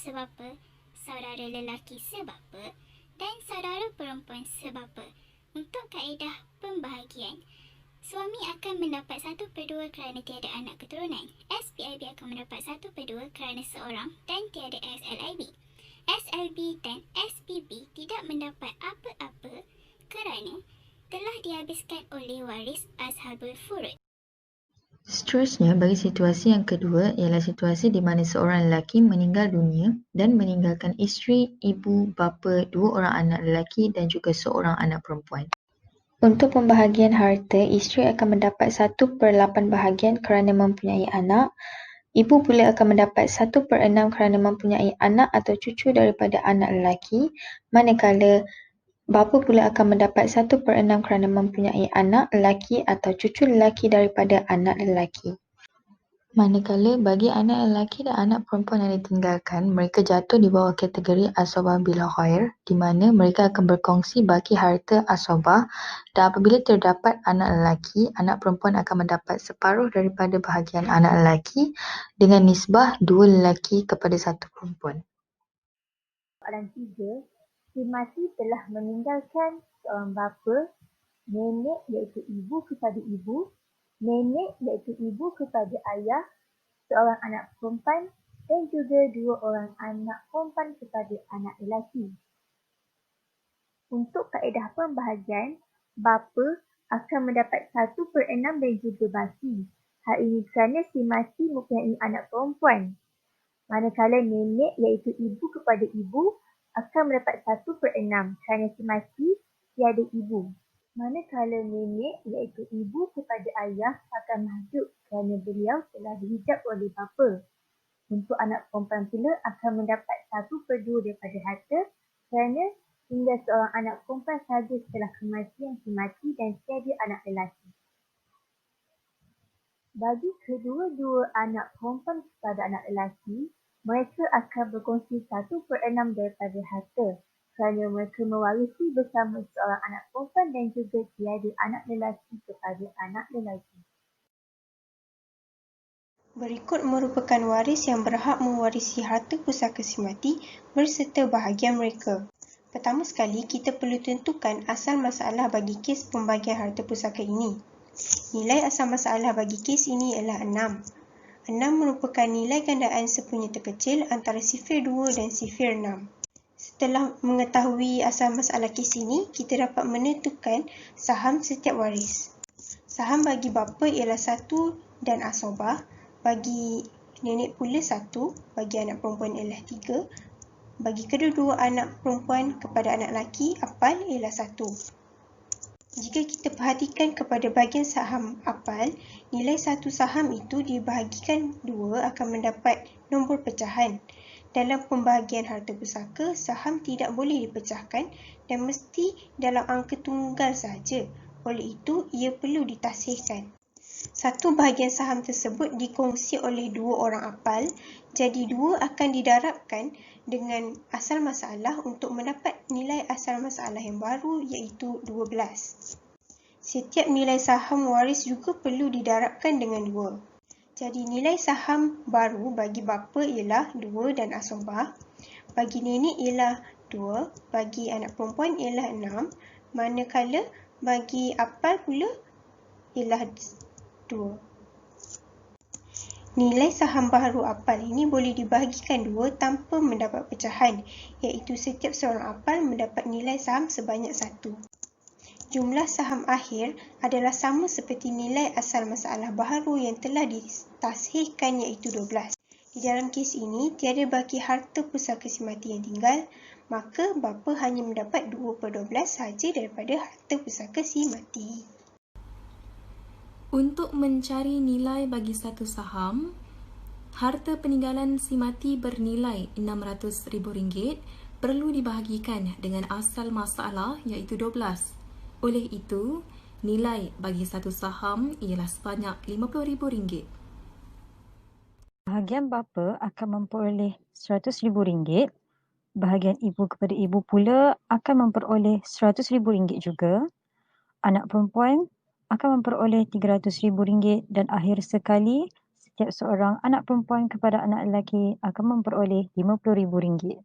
sebapa, saudara lelaki sebapa dan saudara perempuan sebapa. Untuk kaedah pembahagian, suami akan mendapat 1/2 kerana tiada anak keturunan. SPIB akan mendapat 1/2 kerana seorang dan tiada SLIB. SLB dan SPB tidak mendapat apa-apa kerana telah dihabiskan oleh waris ashabul furud. Seterusnya, bagi situasi yang kedua ialah situasi di mana seorang lelaki meninggal dunia dan meninggalkan isteri, ibu, bapa, 2 orang anak lelaki dan juga seorang anak perempuan. Untuk pembahagian harta, isteri akan mendapat 1/8 bahagian kerana mempunyai anak, ibu pula akan mendapat 1/6 kerana mempunyai anak atau cucu daripada anak lelaki, manakala bapa pula akan mendapat 1/6 kerana mempunyai anak lelaki atau cucu lelaki daripada anak lelaki. Manakala bagi anak lelaki dan anak perempuan yang ditinggalkan, mereka jatuh di bawah kategori asobah bila khair, di mana mereka akan berkongsi baki harta asobah, dan apabila terdapat anak lelaki, anak perempuan akan mendapat separuh daripada bahagian anak lelaki dengan nisbah 2 lelaki kepada 1 perempuan. Soalan 3, si mati telah meninggalkan seorang bapa, nenek iaitu ibu kepada ibu, nenek iaitu ibu kepada ayah, seorang anak perempuan dan juga 2 orang anak perempuan kepada anak lelaki. Untuk kaedah pembahagian, bapa akan mendapat 1/6 dan juga baki. Hal ini kerana si mati mempunyai anak perempuan. Manakala nenek iaitu ibu kepada ibu akan mendapat 1/6 kerana si mati tiada ibu. Manakala nenek iaitu ibu kepada ayah akan mahjub kerana beliau telah dihijab oleh bapa. Untuk anak perempuan pula akan mendapat 1/2 daripada harta kerana tinggal seorang anak perempuan sahaja setelah kematian si mati dan tiada anak lelaki. Bagi kedua-dua anak perempuan kepada anak lelaki, mereka akan berkongsi 1/6 daripada harta kerana mereka mewarisi bersama seorang anak perempuan dan juga tiada anak lelaki kepada anak lelaki. Berikut merupakan waris yang berhak mewarisi harta pusaka si mati berserta bahagian mereka. Pertama sekali, kita perlu tentukan asal masalah bagi kes pembagian harta pusaka ini. Nilai asal masalah bagi kes ini ialah 6. 6 merupakan nilai gandaan sepunya terkecil antara sifir 2 dan sifir 6. Setelah mengetahui asal masalah kes ini, kita dapat menentukan saham setiap waris. Saham bagi bapa ialah 1 dan asobah, bagi nenek pula 1, bagi anak perempuan ialah 3, bagi kedua-dua anak perempuan kepada anak lelaki, apal ialah 1. Jika kita perhatikan kepada bahagian saham apal, nilai satu saham itu dibahagikan 2 akan mendapat nombor pecahan. Dalam pembahagian harta pusaka, saham tidak boleh dipecahkan dan mesti dalam angka tunggal sahaja. Oleh itu, ia perlu ditasihkan. Satu bahagian saham tersebut dikongsi oleh 2 orang apal, jadi 2 akan didarabkan dengan asal masalah untuk mendapat nilai asal masalah yang baru iaitu 12. Setiap nilai saham waris juga perlu didarabkan dengan 2. Jadi nilai saham baru bagi bapa ialah 2 dan asobah, bagi nenek ialah 2, bagi anak perempuan ialah 6, manakala bagi apal pula ialah 2. Nilai saham baru apal ini boleh dibahagikan 2 tanpa mendapat pecahan, iaitu setiap seorang apal mendapat nilai saham sebanyak 1. Jumlah saham akhir adalah sama seperti nilai asal masalah baharu yang telah ditasihkan iaitu 12. Di dalam kes ini, tiada baki harta pusaka si mati yang tinggal, maka bapa hanya mendapat 2/12 sahaja daripada harta pusaka si mati. Untuk mencari nilai bagi satu saham, harta peninggalan si mati bernilai RM600,000 perlu dibahagikan dengan asal masalah iaitu 12. Oleh itu, nilai bagi satu saham ialah sebanyak RM50,000. Bahagian bapa akan memperoleh RM100,000, bahagian ibu kepada ibu pula akan memperoleh RM100,000 juga, anak perempuan akan memperoleh RM300,000 dan akhir sekali setiap seorang anak perempuan kepada anak lelaki akan memperoleh RM50,000.